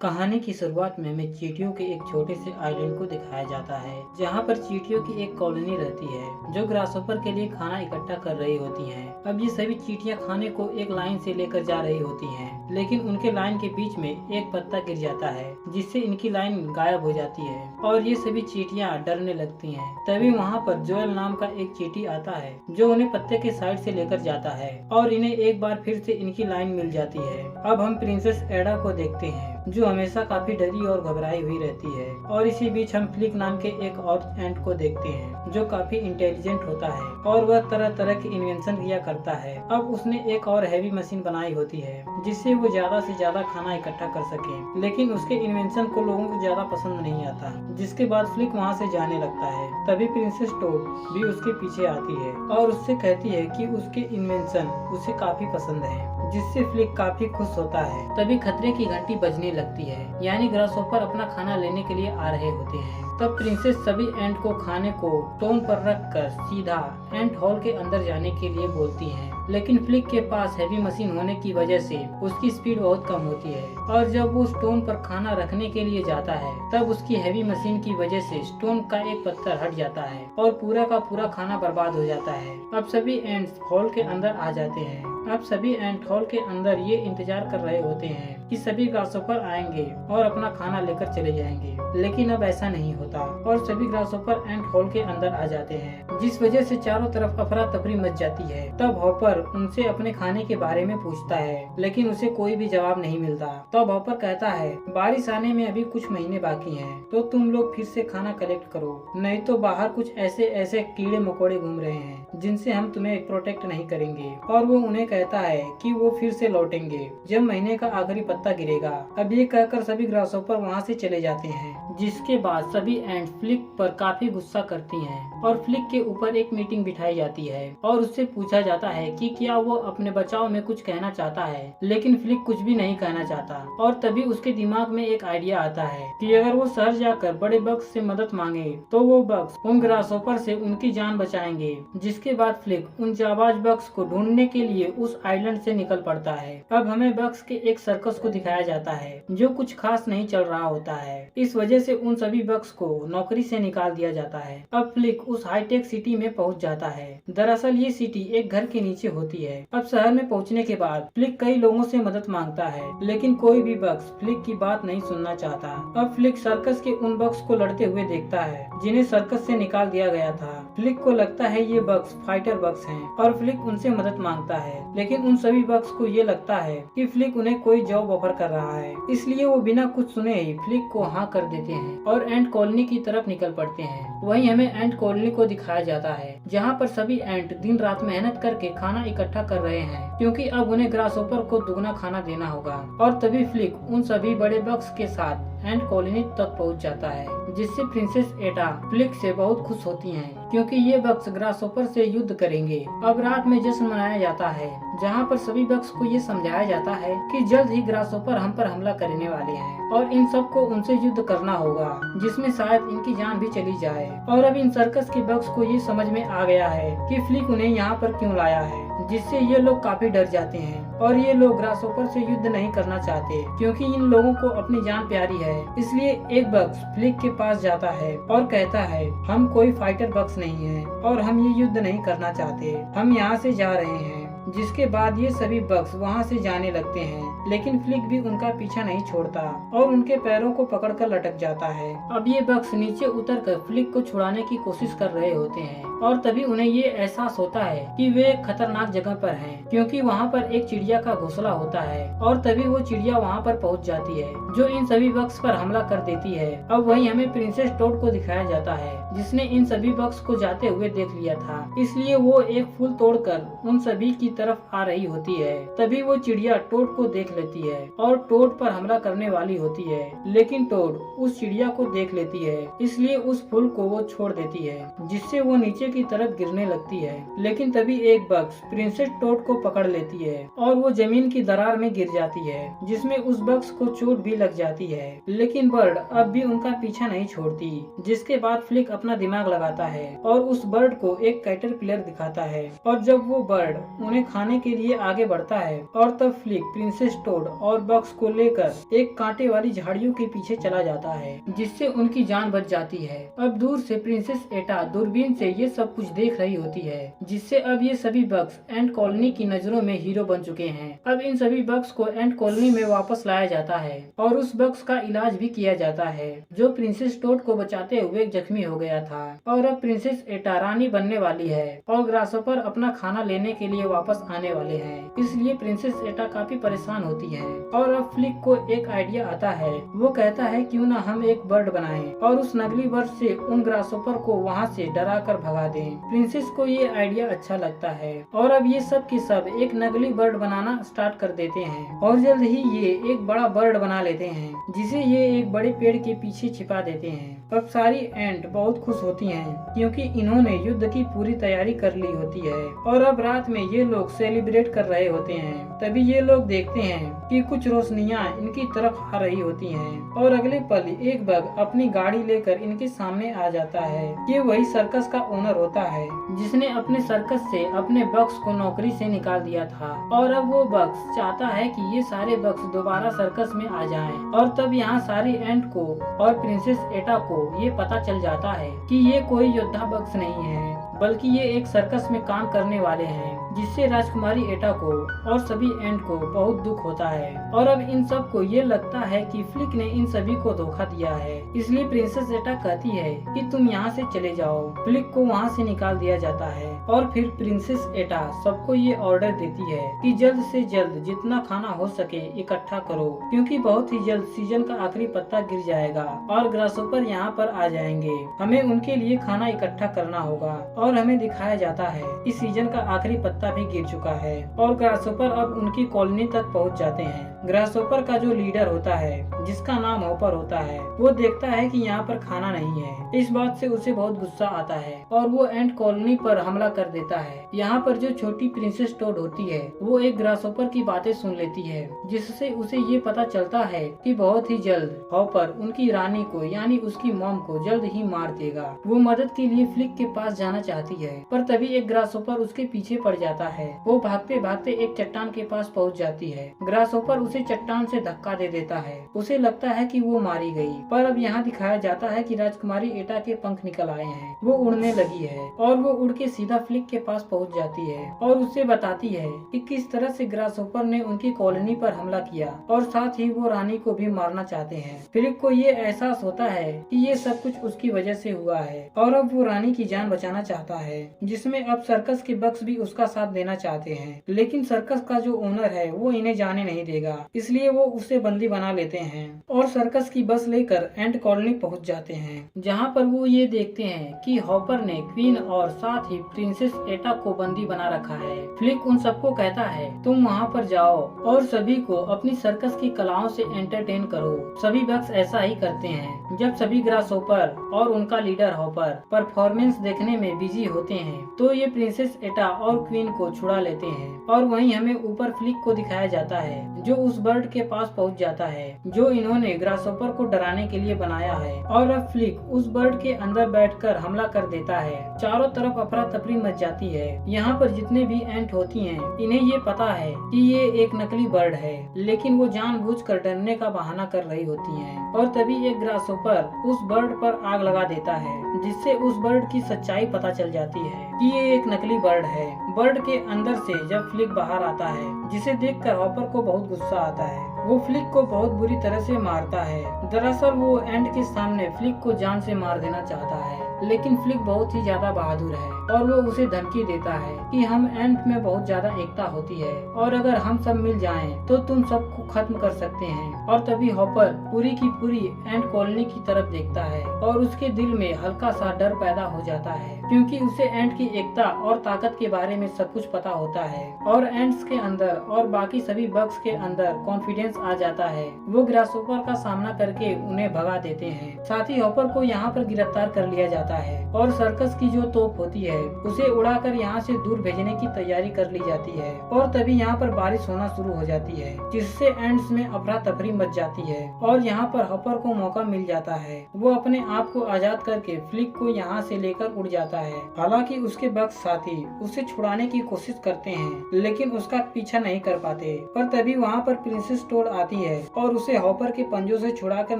कहानी की शुरुआत में हमें चींटियों के एक छोटे से आइलैंड को दिखाया जाता है, जहाँ पर चींटियों की एक कॉलोनी रहती है जो ग्रासहोपर के लिए खाना इकट्ठा कर रही होती हैं। अब ये सभी चींटियां खाने को एक लाइन से लेकर जा रही होती हैं, लेकिन उनके लाइन के बीच में एक पत्ता गिर जाता है, जिससे इनकी लाइन गायब हो जाती है और ये सभी चींटियां डरने लगती हैं। तभी वहाँ पर जोएल नाम का एक चींटी आता है जो उन्हें पत्ते के साइड से लेकर जाता है और इन्हें एक बार फिर से इनकी लाइन मिल जाती है। अब हम प्रिंसेस एडा को देखते हैं जो हमेशा काफी डरी और घबराई हुई रहती है, और इसी बीच हम फ्लिक नाम के एक और एंट को देखते हैं जो काफी इंटेलिजेंट होता है और वह तरह तरह के इन्वेंशन किया करता है। अब उसने एक और हैवी मशीन बनाई होती है जिससे वो ज्यादा से ज्यादा खाना इकट्ठा कर सके, लेकिन उसके इन्वेंशन को लोगों को ज्यादा पसंद नहीं आता। जिसके बाद फ्लिक वहाँ से जाने लगता है। तभी प्रिंसेस टोड भी उसके पीछे आती है और उससे कहती है कि उसके इन्वेंशन उसे काफी पसंद है, जिससे फ्लिक काफी खुश होता है। तभी खतरे की घंटी बजने लगती है, यानी ग्रासहोपर अपना खाना लेने के लिए आ रहे होते हैं। तब प्रिंसेस सभी एंट को खाने को स्टोन पर रखकर सीधा एंट हॉल के अंदर जाने के लिए बोलती हैं, लेकिन फ्लिक के पास हैवी मशीन होने की वजह से उसकी स्पीड बहुत कम होती है और जब वो स्टोन पर खाना रखने के लिए जाता है तब उसकी हैवी मशीन की वजह से स्टोन का एक पत्थर हट जाता है और पूरा का पूरा खाना बर्बाद हो जाता है। अब सभी एंट्स हॉल के अंदर आ जाते हैं। अब सभी एंट हॉल के अंदर ये इंतजार कर रहे होते हैं कि सभी ग्रासहोपर आएंगे और अपना खाना लेकर चले जाएंगे, लेकिन अब ऐसा नहीं होता और सभी ग्रासहोपर एंट हॉल के अंदर आ जाते हैं, जिस वजह से चारों तरफ अफरा तफरी मच जाती है। तब हॉपर उनसे अपने खाने के बारे में पूछता है, लेकिन उसे कोई भी जवाब नहीं मिलता। तब हॉपर कहता है, बारिश आने में अभी कुछ महीने बाकी हैं, तो तुम लोग फिर से खाना कलेक्ट करो, नहीं तो बाहर कुछ ऐसे ऐसे कीड़े मकोड़े घूम रहे हैं जिनसे हम तुम्हें प्रोटेक्ट नहीं करेंगे। और वो उन्हें कहता है कि वो फिर से लौटेंगे जब महीने का आखिरी पत्ता गिरेगा। अब ये कहकर सभी ग्रासहोपर वहाँ से चले जाते हैं, जिसके बाद सभी एंट फ्लिक पर काफी गुस्सा करती हैं और फ्लिक के ऊपर एक मीटिंग बिठाई जाती है और उससे पूछा जाता है कि क्या वो अपने बचाव में कुछ कहना चाहता है, लेकिन फ्लिक कुछ भी नहीं कहना चाहता। और तभी उसके दिमाग में एक आइडिया आता है कि अगर वो शहर जाकर बड़े बग्स से मदद मांगे तो वो बग्स उन ग्रासहोपर से उनकी जान बचाएंगे। जिसके बाद फ्लिक उन जाबाज बग्स को ढूंढने के लिए उस आइलैंड से निकल पड़ता है। अब हमें बग्स के एक सर्कस को दिखाया जाता है जो कुछ खास नहीं चल रहा होता है। इस वजह से उन सभी बग्स को नौकरी से निकाल दिया जाता है। अब फ्लिक उस हाईटेक सिटी में पहुंच जाता है। दरअसल ये सिटी एक घर के नीचे होती है। अब शहर में पहुंचने के बाद फ्लिक कई लोगों से मदद मांगता है, लेकिन कोई भी बग्स फ्लिक की बात नहीं सुनना चाहता। अब फ्लिक सर्कस के उन बग्स को लड़ते हुए देखता है जिन्हें सर्कस से निकाल दिया गया था। फ्लिक को लगता है ये बग्स फाइटर बग्स हैं और फ्लिक उनसे मदद मांगता है, लेकिन उन सभी बग्स को ये लगता है कि फ्लिक उन्हें कोई जॉब ऑफर कर रहा है, इसलिए वो बिना कुछ सुने ही फ्लिक को हाँ कर देते हैं और एंट कॉलोनी की तरफ निकल पड़ते हैं। वहीं हमें एंट कॉलोनी को दिखाया जाता है जहाँ पर सभी एंट दिन रात मेहनत करके खाना इकट्ठा कर रहे हैं, क्योंकि अब उन्हें ग्रासहोपर को दुगना खाना देना होगा। और तभी फ्लिक उन सभी बड़े बग्स के साथ एंट कॉलोनी तक पहुंच जाता है, जिससे प्रिंसेस एडा फ्लिक से बहुत खुश होती हैं क्योंकि ये बग्स ग्रासहोपर से युद्ध करेंगे। अब रात में जश्न मनाया जाता है जहाँ पर सभी बग्स को ये समझाया जाता है कि जल्द ही ग्रासहोपर हम पर हमला करने वाले हैं और इन सबको उनसे युद्ध करना होगा, जिसमें शायद इनकी जान भी चली जाए। और अब इन सर्कस के बग्स को ये समझ में आ गया है कि फ्लिक उन्हें यहाँ पर क्यों लाया है, जिससे ये लोग काफी डर जाते हैं और ये लोग ग्रासहोपर से युद्ध नहीं करना चाहते क्योंकि इन लोगों को अपनी जान प्यारी है। इसलिए एक बग्स फ्लिक के पास जाता है और कहता है, हम कोई फाइटर बग्स नहीं है और हम ये युद्ध नहीं करना चाहते, हम यहाँ से जा रहे हैं। जिसके बाद ये सभी बग्स वहाँ से जाने लगते हैं, लेकिन फ्लिक भी उनका पीछा नहीं छोड़ता और उनके पैरों को पकड़कर लटक जाता है। अब ये बग्स नीचे उतरकर फ्लिक को छुड़ाने की कोशिश कर रहे होते हैं और तभी उन्हें ये एहसास होता है कि वे एक खतरनाक जगह पर हैं, क्योंकि वहाँ पर एक चिड़िया का घोंसला होता है और तभी वो चिड़िया वहाँ पर पहुँच जाती है जो इन सभी बग्स पर हमला कर देती है। अब वहीं हमें प्रिंसेस टोड को दिखाया जाता है जिसने इन सभी बग्स को जाते हुए देख लिया था, इसलिए वो एक फूल तोड़कर उन सभी की तरफ आ रही होती है। तभी वो चिड़िया टोड को देख लेती है और टोड पर हमला करने वाली होती है, लेकिन टोड उस चिड़िया को देख लेती है, इसलिए उस फूल को वो छोड़ देती है, जिससे वो नीचे की तरफ गिरने लगती है। लेकिन तभी एक बग्स प्रिंसेस टोड को पकड़ लेती है और वो जमीन की दरार में गिर जाती है, जिसमें उस बग्स को चोट भी लग जाती है, लेकिन बर्ड अब भी उनका पीछा नहीं छोड़ती। जिसके बाद फ्लिक अपना दिमाग लगाता है और उस बर्ड को एक कैटरपिलर दिखाता है और जब वो बर्ड उन्हें खाने के लिए आगे बढ़ता है और तब फ्लिक प्रिंसेस टोड और बग्स को लेकर एक कांटे वाली झाड़ियों के पीछे चला जाता है, जिससे उनकी जान बच जाती है। अब दूर से प्रिंसेस एटा दूरबीन से ये सब कुछ देख रही होती है, जिससे अब ये सभी बग्स एंट कॉलोनी की नजरों में हीरो बन चुके हैं। अब इन सभी बग्स को एंट कॉलोनी में वापस लाया जाता है और उस बग्स का इलाज भी किया जाता है जो प्रिंसेस टोड को बचाते हुए जख्मी हो गया था। और अब प्रिंसेस एटा रानी बनने वाली है और ग्रासहोपर अपना खाना लेने के लिए वापस आने वाले हैं, इसलिए प्रिंसेस एटा काफी परेशान होती है। और अब फ्लिक को एक आइडिया आता है, वो कहता है क्यों ना हम एक बर्ड बनाएं और उस नकली बर्ड से उन ग्रासहोपर को वहाँ से डरा कर भगा दें। प्रिंसेस को ये आइडिया अच्छा लगता है और अब ये सब के सब एक नकली बर्ड बनाना स्टार्ट कर देते हैं और जल्द ही ये एक बड़ा बर्ड बना लेते हैं, जिसे ये एक बड़े पेड़ के पीछे छिपा देते हैं। अब सारी एंट बहुत खुश होती हैं क्योंकि इन्होंने युद्ध की पूरी तैयारी कर ली होती है और अब रात में ये लोग सेलिब्रेट कर रहे होते हैं। तभी ये लोग देखते हैं कि कुछ रोशनियां इनकी तरफ आ रही होती हैं और अगले पल एक बग अपनी गाड़ी लेकर इनके सामने आ जाता है। ये वही सर्कस का ओनर होता है जिसने अपने सर्कस से अपने बग्स को नौकरी से निकाल दिया था और अब वो बग्स चाहता है कि ये सारे बग्स दोबारा सर्कस में आ जाएं। और तब यहाँ सारी एंट को और प्रिंसेस एटा को ये पता चल जाता है कि ये कोई योद्धा बग्स नहीं है, बल्कि ये एक सर्कस में काम करने वाले हैं, जिससे राजकुमारी एटा को और सभी एंट को बहुत दुख होता है। और अब इन सब को ये लगता है कि फ्लिक ने इन सभी को धोखा दिया है, इसलिए प्रिंसेस एटा कहती है कि तुम यहाँ से चले जाओ। फ्लिक को वहाँ से निकाल दिया जाता है और फिर प्रिंसेस एटा सबको ये ऑर्डर देती है कि जल्द से जल्द जितना खाना हो सके इकट्ठा करो, क्योंकि बहुत ही जल्द सीजन का आखिरी पत्ता गिर जाएगा और ग्रासहोपर यहाँ पर आ जाएंगे। हमें उनके लिए खाना इकट्ठा करना होगा। और हमें दिखाया जाता है कि सीजन का आखिरी पत्ता भी गिर चुका है और ग्रासहोपर अब उनकी कॉलोनी तक पहुंच जाते हैं। ग्रासहोपर का जो लीडर होता है, जिसका नाम हॉपर होता है, वो देखता है कि यहाँ पर खाना नहीं है। इस बात से उसे बहुत गुस्सा आता है और वो एंट कॉलोनी पर हमला कर देता है। यहाँ पर जो छोटी प्रिंसेस टोड होती है, वो एक ग्रासहोपर की बातें सुन लेती है, जिससे उसे ये पता चलता है कि बहुत ही जल्द हॉपर उनकी रानी को यानी उसकी मॉम को जल्द ही मार देगा। वो मदद के लिए फ्लिक के पास जाना चाहती है, पर तभी एक ग्रासहोपर उसके पीछे पड़ जाता है। वो भागते भागते एक चट्टान के पास पहुंच जाती है। ग्रासहोपर उसे चट्टान से धक्का दे देता है। उसे लगता है कि वो मारी गई, पर अब यहाँ दिखाया जाता है कि राजकुमारी एटा के पंख निकल आए हैं। वो उड़ने लगी है और वो उड़ के सीधा फ्लिक के पास पहुँच जाती है और उससे बताती है कि किस तरह से ग्रासहोपर ने उनकी कॉलोनी पर हमला किया और साथ ही वो रानी को भी मारना चाहते हैं। फ्लिक को ये एहसास होता है कि ये सब कुछ उसकी वजह से हुआ है और अब वो रानी की जान बचाना चाहता है, जिसमें अब सर्कस के बग्स भी उसका साथ देना चाहते हैं। लेकिन सर्कस का जो ओनर है वो इन्हें जाने नहीं देगा, इसलिए वो उसे बंदी बना लेते हैं और सर्कस की बस लेकर एंट कॉलोनी पहुंच जाते हैं, जहां पर वो ये देखते हैं कि हॉपर ने क्वीन और साथ ही प्रिंसेस एटा को बंदी बना रखा है। फ्लिक उन सबको कहता है तुम वहां पर जाओ और सभी को अपनी सर्कस की कलाओं से एंटरटेन करो। सभी बग्स ऐसा ही करते हैं। जब सभी ग्रासहोपर और उनका लीडर हॉपर परफॉर्मेंस देखने में बिजी होते हैं तो ये प्रिंसेस एटा और क्वीन को छुड़ा लेते हैं। और वहीं हमें ऊपर फ्लिक को दिखाया जाता है जो उस बर्ड के पास पहुंच जाता है जो इन्होंने ग्रासहोपर को डराने के लिए बनाया है। और अब फ्लिक उस बर्ड के अंदर बैठकर हमला कर देता है। चारों तरफ अफरा तफरी मच जाती है। यहाँ पर जितने भी एंट होती हैं, इन्हें ये पता है कि ये एक नकली बर्ड है, लेकिन वो जानबूझकर डरने का बहाना कर रही होती हैं। और तभी एक ग्रासहोपर उस बर्ड पर आग लगा देता है, जिससे उस बर्ड की सच्चाई पता चल जाती है कि ये एक नकली बर्ड है। बर्ड के अंदर से जब फ्लिक बाहर आता है, जिसे देखकर हॉपर को बहुत गुस्सा आता है, वो फ्लिक को बहुत बुरी तरह से मारता है। दरअसल वो एंट के सामने फ्लिक को जान से मार देना चाहता है, लेकिन फ्लिक बहुत ही ज्यादा बहादुर है और वो उसे धमकी देता है कि हम एंट में बहुत ज्यादा एकता होती है और अगर हम सब मिल जाएं तो तुम सबको खत्म कर सकते हैं। और तभी हॉपर पूरी की पूरी एंट कॉलोनी की तरफ देखता है और उसके दिल में हल्का सा डर पैदा हो जाता है, क्योंकि उसे एंट की एकता और ताकत के बारे में सब कुछ पता होता है और एंट्स के अंदर और बाकी सभी बग्स के अंदर कॉन्फिडेंस एलियंस आ जाता है। वो ग्रासहोपर का सामना करके उन्हें भगा देते हैं। साथ ही हॉपर को यहाँ पर गिरफ्तार कर लिया जाता है और सर्कस की जो तोप होती है उसे उड़ाकर यहाँ से दूर भेजने की तैयारी कर ली जाती है। और तभी यहाँ पर बारिश होना शुरू हो जाती है, जिससे एंड्स में अफरा तफरी मच जाती है और यहाँ पर हॉपर को मौका मिल जाता है। वो अपने आप को आजाद करके फ्लिक को यहाँ से लेकर उड़ जाता है। हालांकि उसके बक्स साथी उसे छुड़ाने की कोशिश करते हैं, लेकिन उसका पीछा नहीं कर पाते। पर तभी वहाँ पर प्रिंसेस टोड आती है और उसे हॉपर के पंजों से छुड़ाकर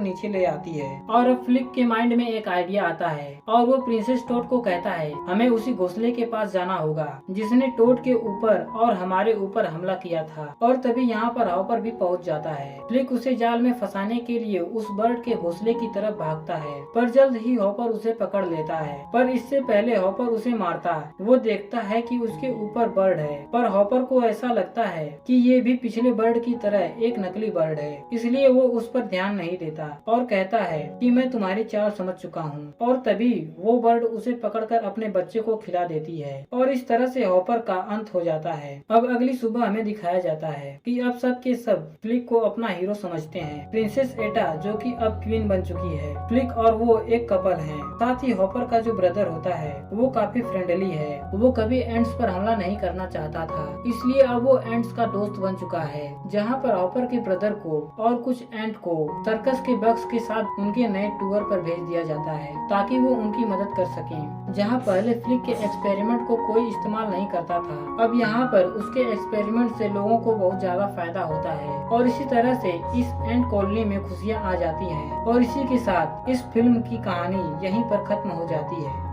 नीचे ले आती है। और अब फ्लिक के माइंड में एक आइडिया आता है और वो प्रिंसेस टोड को कहता है, हमें उसी घोंसले के पास जाना होगा जिसने टोड के ऊपर और हमारे ऊपर हमला किया था। और तभी यहाँ पर हॉपर भी पहुँच जाता है। फ्लिक उसे जाल में फंसाने के लिए उस बर्ड के घोंसले की तरफ भागता है, पर जल्द ही हॉपर उसे पकड़ लेता है। पर इससे पहले हॉपर उसे मारता, वो देखता है कि उसके ऊपर बर्ड है, पर हॉपर को ऐसा लगता है कि ये भी पिछले बर्ड की तरह एक नकली बर्ड है, इसलिए वो उस पर ध्यान नहीं देता और कहता है कि मैं तुम्हारी चाल समझ चुका हूँ। और तभी वो बर्ड उसे पकड़कर अपने बच्चे को खिला देती है और इस तरह से हॉपर का अंत हो जाता है। अब अगली सुबह हमें दिखाया जाता है कि अब सब के सब फ्लिक को अपना हीरो समझते हैं। प्रिंसेस एटा जो कि अब क्वीन बन चुकी है, फ्लिक और वो एक कपल हैं। साथ ही हॉपर का जो ब्रदर होता है वो काफी फ्रेंडली है, वो कभी एंड्स पर हमला नहीं करना चाहता था, इसलिए अब वो एंड्स का दोस्त बन चुका है। जहाँ पर हॉपर के ब्रदर को और कुछ एंट को सर्कस के बक्स के साथ उनके नए टूर पर भेज दिया जाता है ताकि वो उनकी मदद कर सकें। जहाँ पहले फ्लिक के एक्सपेरिमेंट को कोई इस्तेमाल नहीं करता था, अब यहाँ पर उसके एक्सपेरिमेंट से लोगों को बहुत ज्यादा फायदा होता है और इसी तरह से इस एंट कॉलोनी में खुशियाँ आ जाती हैं। और इसी के साथ इस फिल्म की कहानी यहीं पर खत्म हो जाती है।